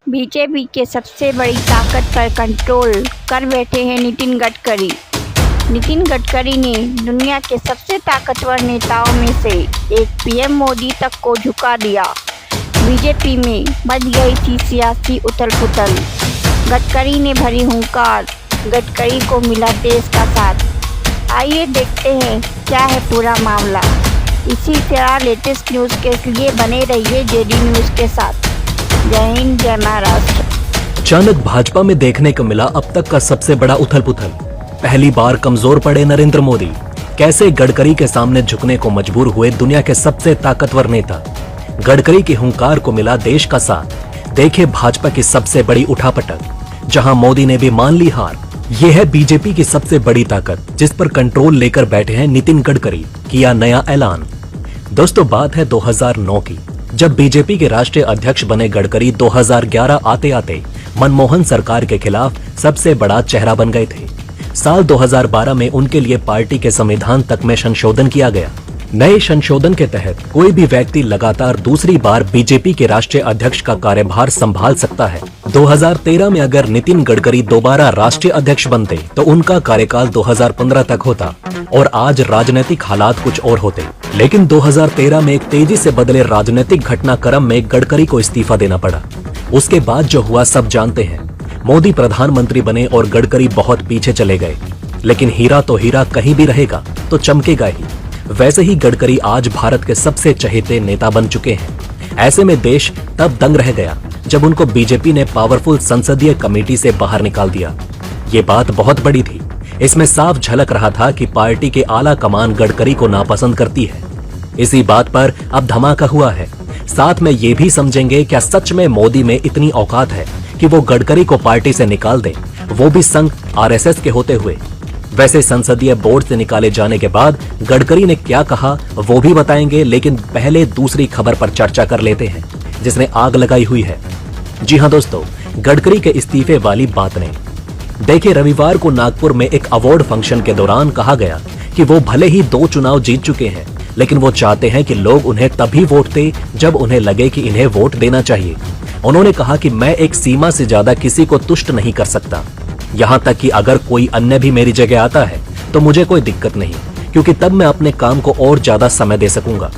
BJP के सबसे बड़ी ताकत पर कंट्रोल कर बैठे हैं नितिन गडकरी। नितिन गडकरी ने दुनिया के सबसे ताकतवर नेताओं में से एक पीएम मोदी तक को झुका दिया। बीजेपी में मच गई थी सियासी उथल-पुथल। गडकरी ने भरी हुंकार, गडकरी को मिला देश का साथ। आइए देखते हैं क्या है पूरा मामला। इसी तरह लेटेस्ट न्यूज़ के लिए बने रहिए जेडी न्यूज़ के साथ। जय हिंद, जय महाराष्ट्र। अचानक भाजपा में देखने को मिला अब तक का सबसे बड़ा उथल पुथल। पहली बार कमजोर पड़े नरेंद्र मोदी। कैसे गडकरी के सामने झुकने को मजबूर हुए दुनिया के सबसे ताकतवर नेता। गडकरी की हुंकार को मिला देश का साथ। देखे भाजपा की सबसे बड़ी उठापटक, जहां मोदी ने भी मान ली हार। यह है बीजेपी की सबसे बड़ी ताकत, जिस पर कंट्रोल लेकर बैठे हैं नितिन गडकरी। किया नया ऐलान। दोस्तों, बात है 2009 की, जब बीजेपी के राष्ट्रीय अध्यक्ष बने गडकरी 2011 आते आते मनमोहन सरकार के खिलाफ सबसे बड़ा चेहरा बन गए थे। साल 2012 में उनके लिए पार्टी के संविधान तक में संशोधन किया गया। नए संशोधन के तहत कोई भी व्यक्ति लगातार दूसरी बार बीजेपी के राष्ट्रीय अध्यक्ष का कार्यभार संभाल सकता है। 2013 में अगर नितिन गडकरी दोबारा राष्ट्रीय अध्यक्ष बनते तो उनका कार्यकाल 2015 तक होता और आज राजनीतिक हालात कुछ और होते। लेकिन 2013 में एक तेजी से बदले राजनीतिक घटनाक्रम में गडकरी को इस्तीफा देना पड़ा। उसके बाद जो हुआ सब जानते हैं। मोदी प्रधानमंत्री बने और गडकरी बहुत पीछे चले गए। लेकिन हीरा तो हीरा कहीं भी रहेगा तो चमकेगा ही। वैसे ही गडकरी आज भारत के सबसे चहेते नेता बन चुके हैं। ऐसे में देश तब दंग रह गया जब उनको बीजेपी ने पावरफुल संसदीय कमेटी से बाहर निकाल दिया। ये बात बहुत बड़ी थी। इसमें साफ झलक रहा था कि पार्टी के आला कमान गडकरी को नापसंद करती है। इसी बात पर अब धमाका हुआ है। साथ में ये भी समझेंगे क्या सच में मोदी में इतनी औकात है कि वो गडकरी को पार्टी से निकाल दे, वो भी संघ आरएसएस के होते हुए। वैसे संसदीय बोर्ड से निकाले जाने के बाद गडकरी ने क्या कहा वो भी बताएंगे, लेकिन पहले दूसरी खबर पर चर्चा कर लेते हैं जिसने आग लगाई हुई है। जी हां दोस्तों, गडकरी के इस्तीफे वाली बात ने देखिए, रविवार को नागपुर में एक अवार्ड फंक्शन के दौरान कहा गया कि वो भले ही 2 चुनाव जीत चुके हैं, लेकिन वो चाहते हैं कि लोग उन्हें तभी वोट दें जब उन्हें लगे कि इन्हें वोट देना चाहिए। उन्होंने कहा कि मैं एक सीमा से ज्यादा किसी को तुष्ट नहीं कर सकता। यहाँ तक कि अगर कोई अन्य भी मेरी जगह आता है तो मुझे कोई दिक्कत नहीं, क्योंकि तब मैं अपने काम को और ज्यादा समय दे सकूंगा।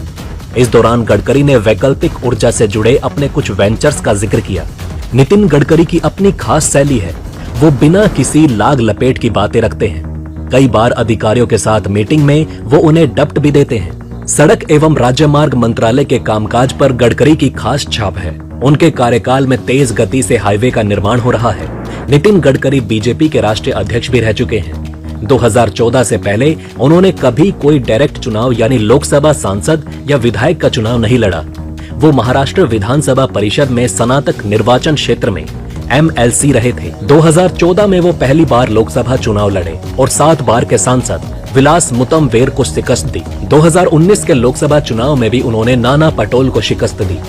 इस दौरान गडकरी ने वैकल्पिक ऊर्जा से जुड़े अपने कुछ वेंचर्स का जिक्र किया। नितिन गडकरी की अपनी खास शैली है। वो बिना किसी लाग लपेट की बातें रखते हैं। कई बार अधिकारियों के साथ मीटिंग में वो उन्हें डप्ट भी देते हैं। सड़क एवं राजमार्ग मंत्रालय के कामकाज पर गडकरी की खास छाप है। उनके कार्यकाल में तेज गति से हाईवे का निर्माण हो रहा है। नितिन गडकरी बीजेपी के राष्ट्रीय अध्यक्ष भी रह चुके हैं। 2014 से पहले उन्होंने कभी कोई डायरेक्ट चुनाव यानी लोकसभा सांसद या विधायक का चुनाव नहीं लड़ा। वो महाराष्ट्र विधानसभा परिषद में स्नातक निर्वाचन क्षेत्र में MLC रहे थे। 2014 में वो पहली बार लोकसभा चुनाव लड़े और 7 बार के सांसद विलास मुत्तमवेर को शिकस्त दी। 2019 के लोकसभा चुनाव में भी उन्होंने नाना पटोले को शिकस्त दी।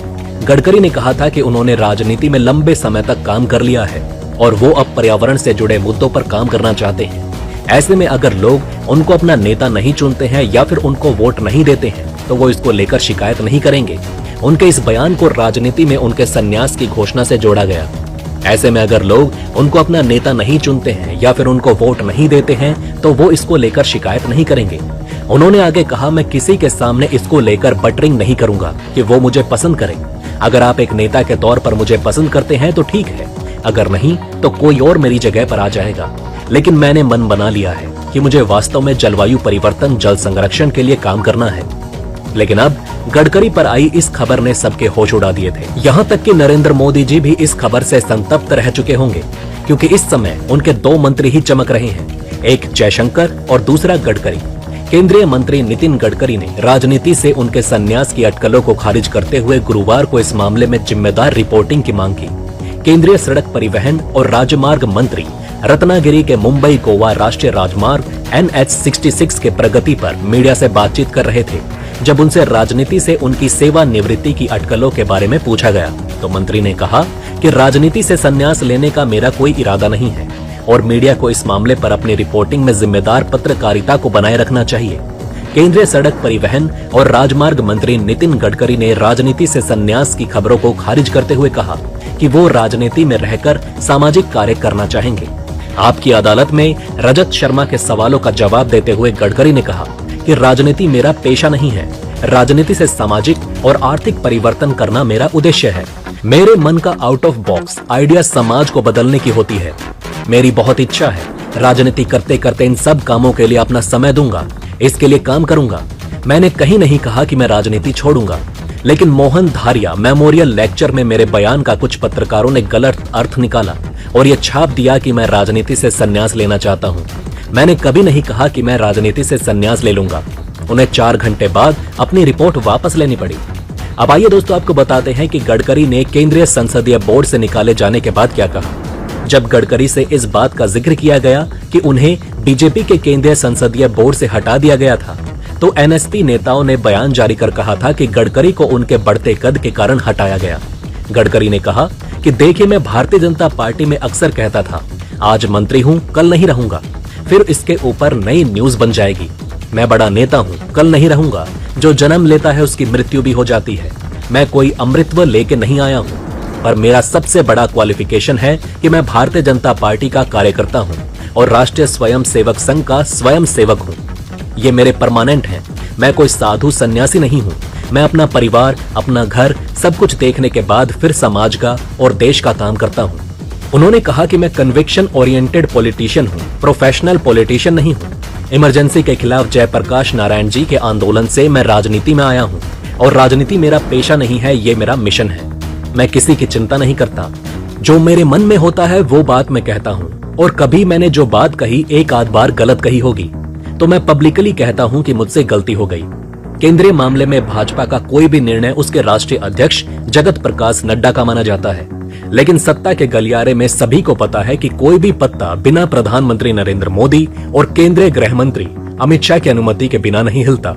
गडकरी ने कहा था कि उन्होंने राजनीति में लंबे समय तक काम कर लिया है और वो अब पर्यावरण से जुड़े मुद्दों पर काम करना चाहते हैं। ऐसे में अगर लोग उनको अपना नेता नहीं चुनते हैं या फिर उनको वोट नहीं देते हैं तो वो इसको लेकर शिकायत नहीं करेंगे। उनके इस बयान को राजनीति में उनके संन्यास की घोषणा से जोड़ा गया। ऐसे में अगर लोग उनको अपना नेता नहीं चुनते हैं या फिर उनको वोट नहीं देते हैं तो वो इसको लेकर शिकायत नहीं करेंगे। उन्होंने आगे कहा, मैं किसी के सामने इसको लेकर बटरिंग नहीं करूंगा कि वो मुझे पसंद करे। अगर आप एक नेता के तौर पर मुझे पसंद करते हैं तो ठीक है, अगर नहीं तो कोई और मेरी जगह पर आ जाएगा। लेकिन मैंने मन बना लिया है कि मुझे वास्तव में जलवायु परिवर्तन, जल संरक्षण के लिए काम करना है। लेकिन अब गडकरी पर आई इस खबर ने सबके होश उड़ा दिए थे। यहाँ तक कि नरेंद्र मोदी जी भी इस खबर से संतप्त रह चुके होंगे, क्योंकि इस समय उनके 2 मंत्री ही चमक रहे हैं, एक जयशंकर और दूसरा गडकरी। केंद्रीय मंत्री नितिन गडकरी ने राजनीति से उनके संन्यास की अटकलों को खारिज करते हुए गुरुवार को इस मामले में जिम्मेदार रिपोर्टिंग की मांग की। केंद्रीय सड़क परिवहन और राजमार्ग मंत्री रत्नागिरी के मुंबई गोवा राष्ट्रीय राजमार्ग NH66 के प्रगति पर मीडिया से बातचीत कर रहे थे। जब उनसे राजनीति से उनकी सेवानिवृत्ति की अटकलों के बारे में पूछा गया तो मंत्री ने कहा कि राजनीति से संन्यास लेने का मेरा कोई इरादा नहीं है और मीडिया को इस मामले पर अपनी रिपोर्टिंग में जिम्मेदार पत्रकारिता को बनाए रखना चाहिए। केंद्रीय सड़क परिवहन और राजमार्ग मंत्री नितिन गडकरी ने राजनीति से संन्यास की खबरों को खारिज करते हुए कहा कि वो राजनीति में रहकर सामाजिक कार्य करना चाहेंगे। आपकी अदालत में रजत शर्मा के सवालों का जवाब देते हुए गडकरी ने कहा कि राजनीति मेरा पेशा नहीं है, राजनीति से सामाजिक और आर्थिक परिवर्तन करना मेरा उद्देश्य है। मेरे मन का आउट ऑफ बॉक्स आइडिया समाज को बदलने की होती है। मेरी बहुत इच्छा है, राजनीति करते करते इन सब कामों के लिए अपना समय दूंगा, इसके लिए काम करूंगा। मैंने कहीं नहीं कहा कि मैं राजनीति छोड़ूंगा, लेकिन मोहन धारिया मेमोरियल लेक्चर में मेरे बयान का कुछ पत्रकारों ने गलत अर्थ निकाला और ये छाप दिया कि मैं राजनीति से संन्यास लेना चाहता हूं। मैंने कभी नहीं कहा कि मैं राजनीति से संन्यास ले लूंगा। उन्हें 4 घंटे बाद अपनी रिपोर्ट वापस लेनी पड़ी। अब आइए दोस्तों, आपको बताते हैं कि गडकरी ने केंद्रीय संसदीय बोर्ड से निकाले जाने के बाद क्या कहा। जब गडकरी से इस बात का जिक्र किया गया कि उन्हें बीजेपी के केंद्रीय संसदीय बोर्ड से हटा दिया गया था, तो एनएसपी नेताओं ने बयान जारी कर कहा था कि गडकरी को उनके बढ़ते कद के कारण हटाया गया। गडकरी ने कहा कि देखिए, मैं भारतीय जनता पार्टी में अक्सर कहता था, आज मंत्री हूं, कल नहीं रहूंगा, फिर इसके ऊपर नई न्यूज बन जाएगी। मैं बड़ा नेता हूं, कल नहीं रहूंगा, जो जन्म लेता है उसकी मृत्यु भी हो जाती है। मैं कोई अमृतत्व लेके नहीं आया हूं, पर मेरा सबसे बड़ा क्वालिफिकेशन है कि मैं भारतीय जनता पार्टी का कार्यकर्ता हूं और राष्ट्रीय स्वयं सेवक संघ का स्वयं सेवक हूं। ये मेरे परमानेंट हैं। मैं कोई साधु सन्यासी नहीं हूं। मैं अपना परिवार, अपना घर, सब कुछ देखने के बाद फिर समाज का और देश का काम करता हूं। उन्होंने कहा कि मैं कन्विक्शन ओरिएंटेड पॉलिटिशियन हूं, प्रोफेशनल पॉलिटिशियन नहीं हूं। इमरजेंसी के खिलाफ जयप्रकाश नारायण जी के आंदोलन से मैं राजनीति में आया हूं और राजनीति मेरा पेशा नहीं है, ये मेरा मिशन है। मैं किसी की चिंता नहीं करता। जो मेरे मन में होता है वो बात मैं कहता हूं, और कभी मैंने जो बात कही एक आध बार गलत कही होगी तो मैं पब्लिकली कहता हूं कि मुझसे गलती हो गई। केंद्रीय मामले में भाजपा का कोई भी निर्णय उसके राष्ट्रीय अध्यक्ष जगत प्रकाश नड्डा का माना जाता है, लेकिन सत्ता के गलियारे में सभी को पता है कि कोई भी पत्ता बिना प्रधानमंत्री नरेंद्र मोदी और केंद्रीय गृह मंत्री अमित शाह की अनुमति के बिना नहीं हिलता।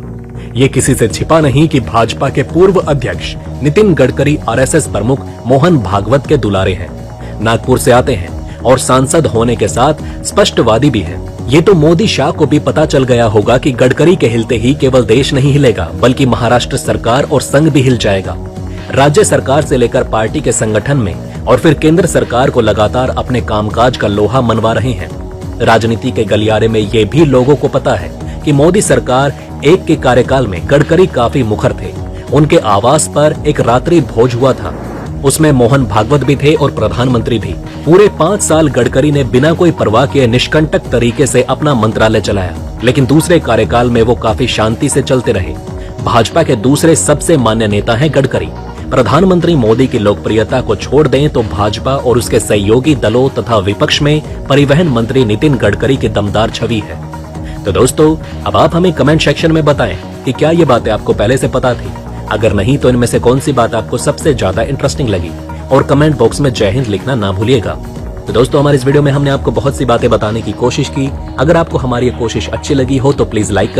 ये किसी से छिपा नहीं कि भाजपा के पूर्व अध्यक्ष नितिन गडकरी आरएसएस प्रमुख मोहन भागवत के दुलारे हैं, नागपुर से आते हैं और सांसद होने के साथ स्पष्टवादी भी हैं। ये तो मोदी शाह को भी पता चल गया होगा कि गडकरी के हिलते ही केवल देश नहीं हिलेगा, बल्कि महाराष्ट्र सरकार और संघ भी हिल जाएगा। राज्य सरकार से लेकर पार्टी के संगठन में और फिर केंद्र सरकार को लगातार अपने कामकाज का लोहा मनवा रहे हैं। राजनीति के गलियारे में ये भी लोगों को पता है कि मोदी सरकार एक के कार्यकाल में गडकरी काफी मुखर थे। उनके आवास पर एक रात्रि भोज हुआ था, उसमें मोहन भागवत भी थे और प्रधानमंत्री भी। पूरे 5 साल गडकरी ने बिना कोई परवाह किए निष्कंटक तरीके से अपना मंत्रालय चलाया, लेकिन दूसरे कार्यकाल में वो काफी शांति से चलते रहे। भाजपा के दूसरे सबसे मान्य नेता हैं गडकरी। प्रधानमंत्री मोदी की लोकप्रियता को छोड़ दें तो भाजपा और उसके सहयोगी दलों तथा विपक्ष में परिवहन मंत्री नितिन गडकरी की दमदार छवि है। तो दोस्तों, अब आप हमें कमेंट सेक्शन में बताएं कि क्या ये बातें आपको पहले से पता थी। अगर नहीं तो इनमें से कौन सी बात आपको सबसे ज्यादा इंटरेस्टिंग लगी, और कमेंट बॉक्स में जय हिंद लिखना ना भूलिएगा। तो दोस्तों, हमारे इस वीडियो में हमने आपको बहुत सी बातें बताने की कोशिश की। अगर आपको हमारी ये कोशिश अच्छी लगी हो तो प्लीज लाइक करें।